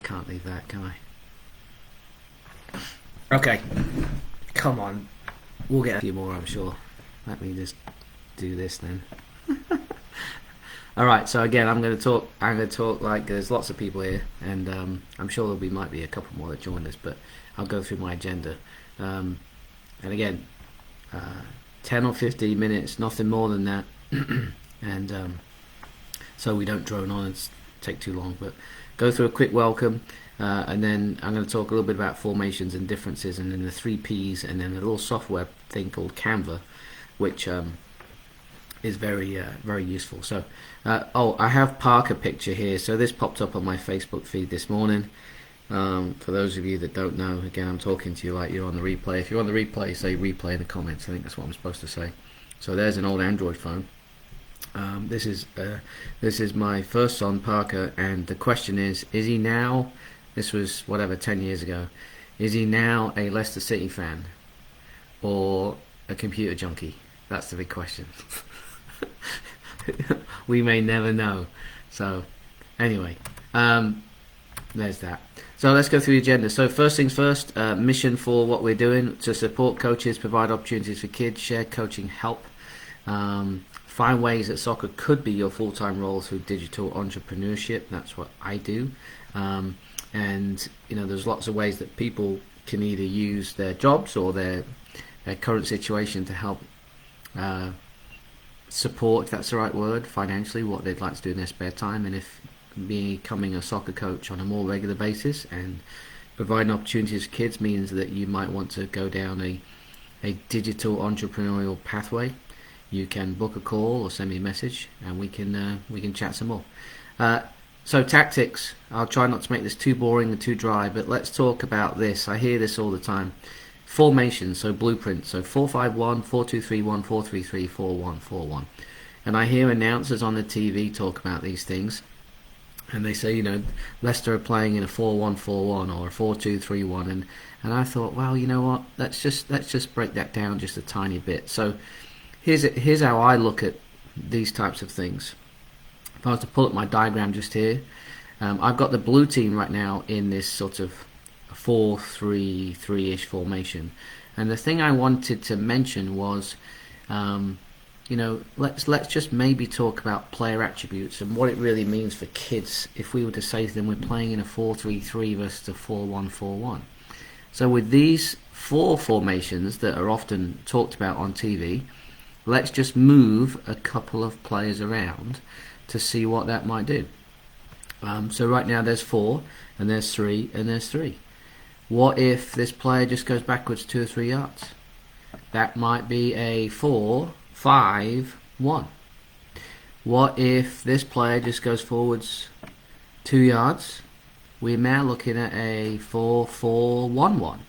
can't leave that, can I? Okay, come on. We'll get a few more, I'm sure. Let me just do this then. All right. So again, I'm going to talk. Like there's lots of people here, and I'm sure might be a couple more that join us. But I'll go through my agenda. And again, 10 or 15 minutes, nothing more than that. And so we don't drone on and take too long. But go through a quick welcome, and then I'm going to talk a little bit about formations and differences, and then the 3 Ps, and then a little software thing called Canva, which is very very useful. So I have Parker picture here. So this popped up on my Facebook feed this morning. For those of you that don't know, again, I'm talking to you like you're on the replay. If you're on the replay, say replay in the comments. I think that's what I'm supposed to say. So there's an old Android phone. This is my first son, Parker, and the question is he now, this was whatever 10 years ago, is he now a Leicester City fan or a computer junkie? That's the big question. We may never know. So anyway, there's that. So let's go through the agenda. So first things first, mission for what we're doing: to support coaches, provide opportunities for kids, share coaching help, find ways that soccer could be your full-time role through digital entrepreneurship. That's what I do. And there's lots of ways that people can either use their jobs or their current situation to help support, if that's the right word, financially, what they'd like to do in their spare time. And if becoming a soccer coach on a more regular basis and providing opportunities for kids means that you might want to go down a digital entrepreneurial pathway, you can book a call or send me a message, and we can chat some more. So tactics, I'll try not to make this too boring and too dry, but let's talk about this. I hear this all the time. Formation, so blueprint, so 4-5-1, 4-2-3-1, 4-3-3, 4-1-4-1. And I hear announcers on the TV talk about these things, and they say, Leicester are playing in a 4-1-4-1 or a 4-2-3-1, and I thought, well, you know what? Let's just break that down just a tiny bit. So here's how I look at these types of things. If I was to pull up my diagram just here, I've got the blue team right now in this sort of 4-3-3-ish formation, and the thing I wanted to mention was, let's just maybe talk about player attributes and what it really means for kids if we were to say to them we're playing in a 4-3-3 versus a 4-1-4-1. So with these 4 formations that are often talked about on TV, let's just move a couple of players around to see what that might do. So right now there's 4, and there's 3, and there's 3. What if this player just goes backwards 2 or 3 yards? That might be a 4-5-1. What if this player just goes forwards 2 yards? We're now looking at a 4-4-1-1.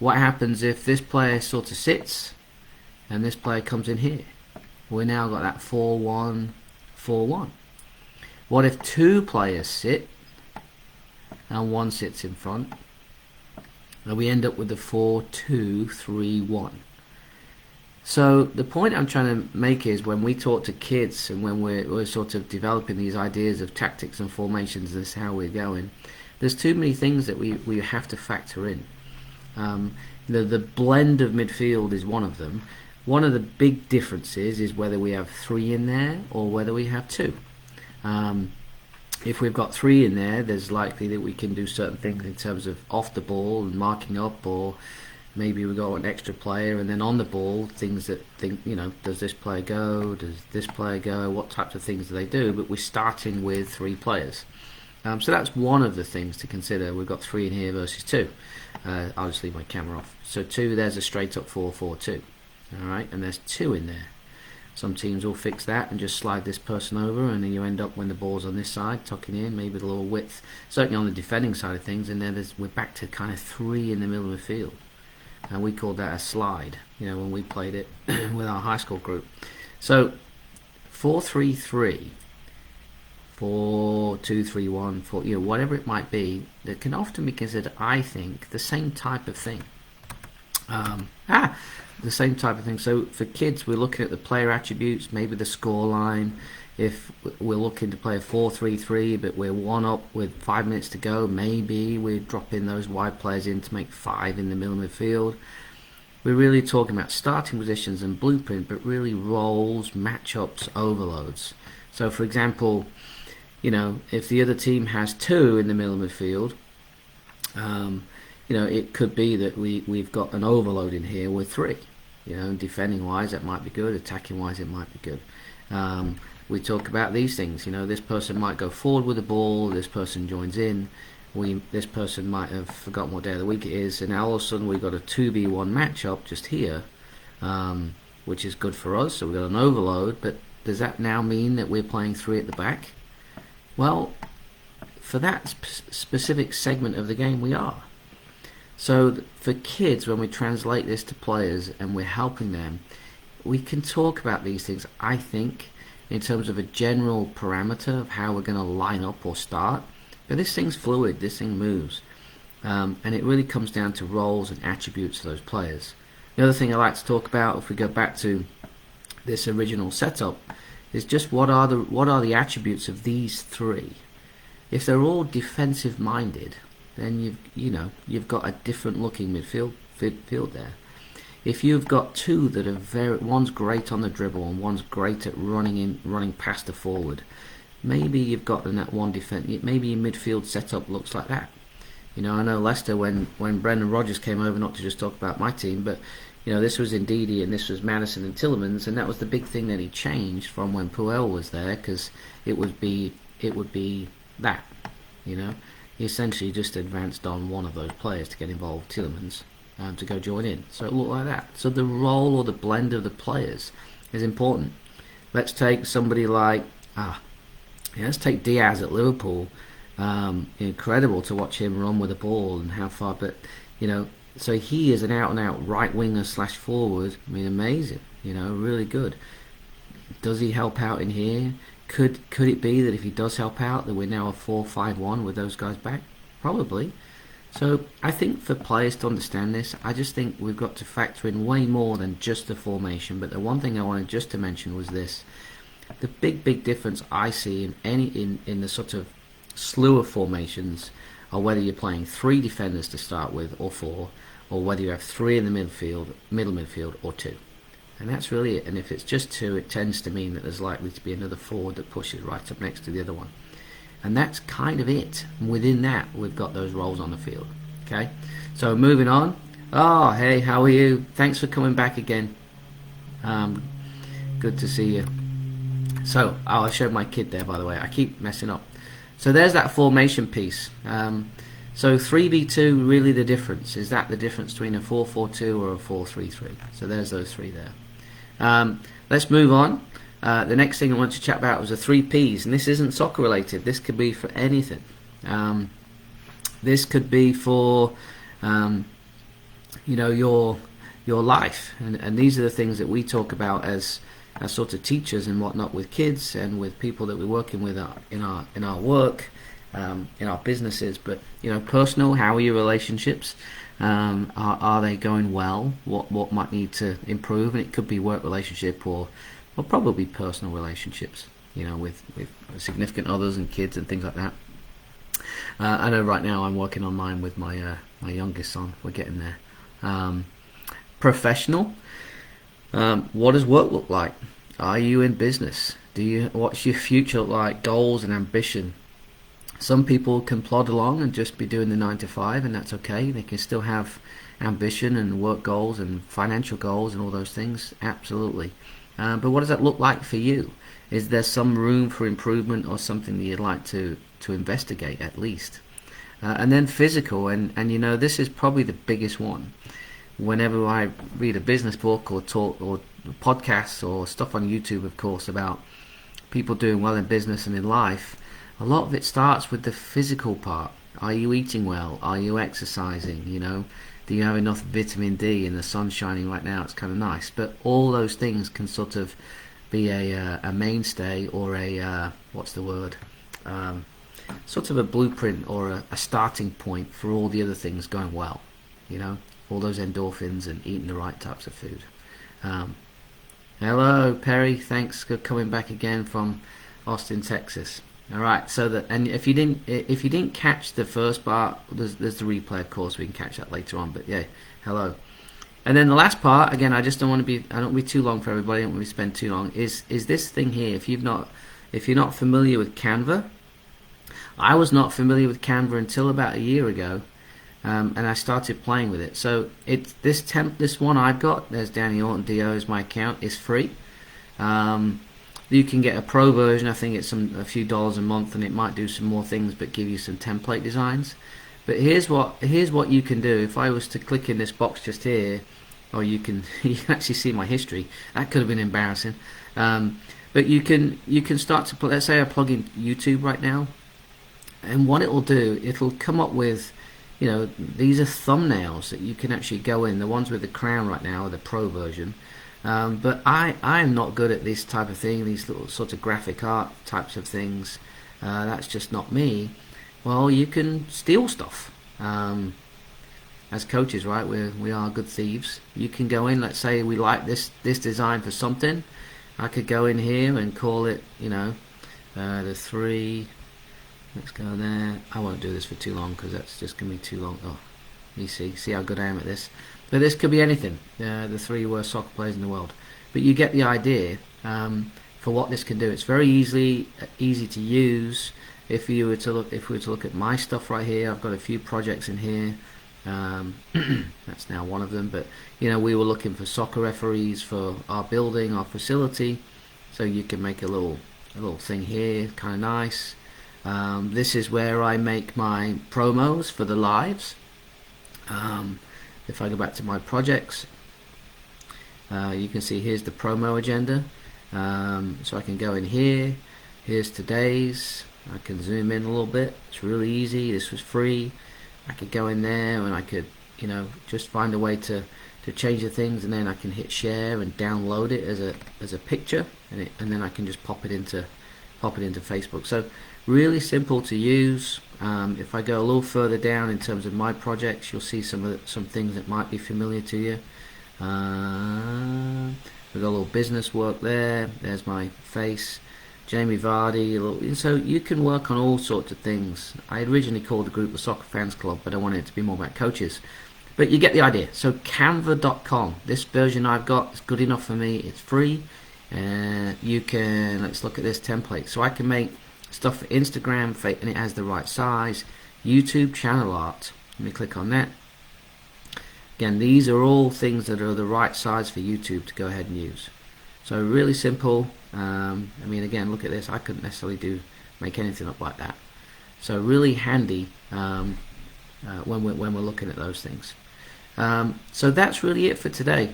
What happens if this player sort of sits and this player comes in here? We now got that 4-1-4-1. What if 2 players sit and 1 sits in front, and we end up with the 4-2-3-1? So the point I'm trying to make is, when we talk to kids and when we're sort of developing these ideas of tactics and formations, this is how we're going, there's too many things that we have to factor in. The blend of midfield is one of them. One of the big differences is whether we have 3 in there or whether we have 2. If we've got 3 in there, there's likely that we can do certain things in terms of off the ball and marking up, or maybe we've got an extra player, and then on the ball, things that does this player go, does this player go, what types of things do they do, but we're starting with 3 players. So that's one of the things to consider. We've got 3 in here versus 2. I'll just leave my camera off. So 2, there's a straight up 4-4-2. Alright, and there's 2 in there. Some teams will fix that and just slide this person over, and then you end up, when the ball's on this side, tucking in, maybe a little width, certainly on the defending side of things, and then we're back to kind of 3 in the middle of the field. And we called that a slide, when we played it with our high school group. So 4-3-3, 4-2-3-1, 4, whatever it might be, that can often be considered, I think, the same type of thing. The same type of thing. So for kids, we're looking at the player attributes, maybe the score line, if we're looking to play a 4-3-3, but we're one up with 5 minutes to go, maybe we're dropping those wide players in to make 5 in the middle midfield. We're really talking about starting positions and blueprint, but really roles, matchups, overloads. So, for example, if the other team has 2 in the middle midfield, it could be that we've got an overload in here with 3. Defending wise, that might be good. Attacking wise, it might be good. We talk about these things. This person might go forward with the ball. This person joins in. This person might have forgotten what day of the week it is, and now all of a sudden we've got a 2v1 matchup just here, which is good for us. So we've got an overload. But does that now mean that we're playing 3 at the back? Well, for that specific segment of the game, we are. So for kids, when we translate this to players and we're helping them, we can talk about these things, I think, in terms of a general parameter of how we're going to line up or start. But this thing's fluid, this thing moves. And it really comes down to roles and attributes of those players. The other thing I like to talk about, if we go back to this original setup, is just what are the attributes of these 3. If they're all defensive minded, then you've got a different looking midfield there. If you've got 2 that are one's great on the dribble and one's great at running past the forward, maybe you've got that one defense. Maybe your midfield setup looks like that. I know Leicester, when Brendan Rodgers came over, not to just talk about my team, but this was Ndidi and this was Maddison and Tielemans, and that was the big thing that he changed from when Puel was there, because it would be that. He essentially just advanced on one of those players to get involved, Tielemans, to go join in. So it looked like that. So the role or the blend of the players is important. Let's take somebody like let's take Diaz at Liverpool. Incredible to watch him run with the ball and how far. But so he is an out-and-out right winger / forward. I mean, amazing. Really good. Does he help out in here? Could it be that if he does help out, that we're now a 4-5-1 with those guys back? Probably. So I think for players to understand this, I just think we've got to factor in way more than just the formation. But the one thing I wanted just to mention was this: the big difference I see in the sort of slew of formations are whether you're playing 3 defenders to start with or 4, or whether you have 3 in the middle midfield or 2. And that's really it. And if it's just 2, it tends to mean that there's likely to be another forward that pushes right up next to the other one. And that's kind of it. And within that, we've got those roles on the field. Okay? So moving on. Oh, hey, how are you? Thanks for coming back again. Good to see you. So, I showed my kid there, by the way. I keep messing up. So there's that formation piece. So 3v2, really the difference. Is that the difference between a 4-4-2 or a 4-3-3? So there's those 3 there. Let's move on. The next thing I want to chat about was the 3 Ps, and this isn't soccer related. This could be for anything. This could be for your life, and these are the things that we talk about as sort of teachers and whatnot with kids and with people that we're working with in our work, in our businesses. But personal, how are your relationships? Are they going well? What might need to improve? And it could be work relationship or probably personal relationships, with significant others and kids and things like that. I know right now I'm working on mine with my youngest son. We're getting there. Professional. What does work look like? Are you in business? What's your future look like? Goals and ambition. Some people can plod along and just be doing the 9 to 5, and that's okay. They can still have ambition and work goals and financial goals and all those things. Absolutely. But what does that look like for you? Is there some room for improvement or something that you'd like to investigate at least? And then physical, and this is probably the biggest one. Whenever I read a business book or talk or podcasts or stuff on YouTube, of course, about people doing well in business and in life, a lot of it starts with the physical part. Are you eating well? Are you exercising? Do you have enough vitamin D? And the sun's shining right now, it's kind of nice. But all those things can sort of be a mainstay or sort of a blueprint or a starting point for all the other things going well. All those endorphins and eating the right types of food. Hello, Perry. Thanks for coming back again from Austin, Texas. All right. So that, and if you didn't catch the first part, there's the replay, of course. We can catch that later on. But yeah, hello. And then the last part, again, I don't want to be too long for everybody. I don't want to spend too long. Is this thing here? If you're not familiar with Canva, I was not familiar with Canva until about a year ago, and I started playing with it. So it's this one I've got. There's Danny Orton Do is my account. Is free. You can get a pro version. I think it's a few dollars a month, and it might do some more things, but give you some template designs. But here's what you can do. If I was to click in this box just here, or you can actually see my history. That could have been embarrassing. But you can start to let's say I plug in YouTube right now, and what it will do, it'll come up with, these are thumbnails that you can actually go in. The ones with the crown right now are the pro version. But I'm not good at this type of thing, these little sort of graphic art types of things. That's just not me. Well, you can steal stuff. As coaches, right? We are good thieves. You can go in. Let's say we like this design for something. I could go in here and call it, the 3. Let's go there. I won't do this for too long because that's just gonna be too long. Oh, you see how good I am at this. But this could be anything. The 3 worst soccer players in the world. But you get the idea for what this can do. It's very easy to use. If we were to look at my stuff right here, I've got a few projects in here. That's now one of them. But we were looking for soccer referees for our building, our facility. So you can make a little thing here, kind of nice. This is where I make my promos for the lives. If I go back to my projects, you can see here's the promo agenda. So I can go in here. Here's today's. I can zoom in a little bit. It's really easy. This was free. I could go in there and I could, just find a way to change the things, and then I can hit share and download it as a picture, and then I can just pop it into Facebook. So really simple to use. If I go a little further down in terms of my projects, you'll see some things that might be familiar to you. We've got a little business work there. There's my face. Jamie Vardy, so you can work on all sorts of things. I originally called the group the Soccer Fans Club, but I wanted it to be more about coaches. But you get the idea. So Canva.com, this version I've got is good enough for me. It's free. You can, let's look at this template. So I can make stuff for Instagram, and it has the right size. YouTube channel art. Let me click on that. Again, these are all things that are the right size for YouTube to go ahead and use. So really simple. Again, look at this. I couldn't necessarily make anything up like that. So really handy when we're looking at those things. So that's really it for today.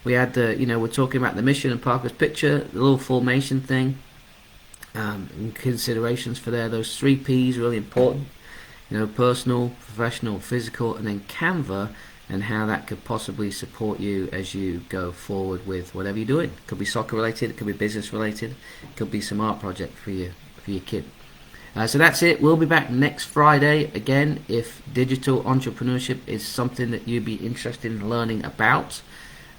We had we're talking about the mission and Parker's picture, the little formation thing, and considerations for there. Those 3 P's really important. Personal, professional, physical, and then Canva, and how that could possibly support you as you go forward with whatever you're doing. It could be soccer related, it could be business related, it could be some art project for your kid. So that's it. We'll be back next Friday again. If digital entrepreneurship is something that you'd be interested in learning about,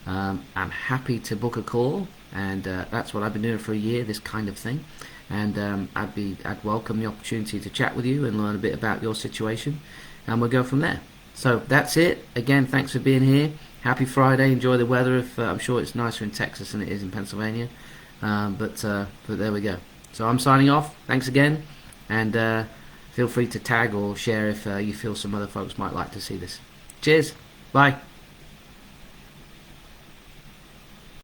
I'm happy to book a call, and that's what I've been doing for a year, this kind of thing. And I'd welcome the opportunity to chat with you and learn a bit about your situation, and we'll go from there. So that's it. Again, thanks for being here. Happy Friday. Enjoy the weather. I'm sure it's nicer in Texas than it is in Pennsylvania. But there we go. So I'm signing off. Thanks again. And feel free to tag or share if you feel some other folks might like to see this. Cheers. Bye.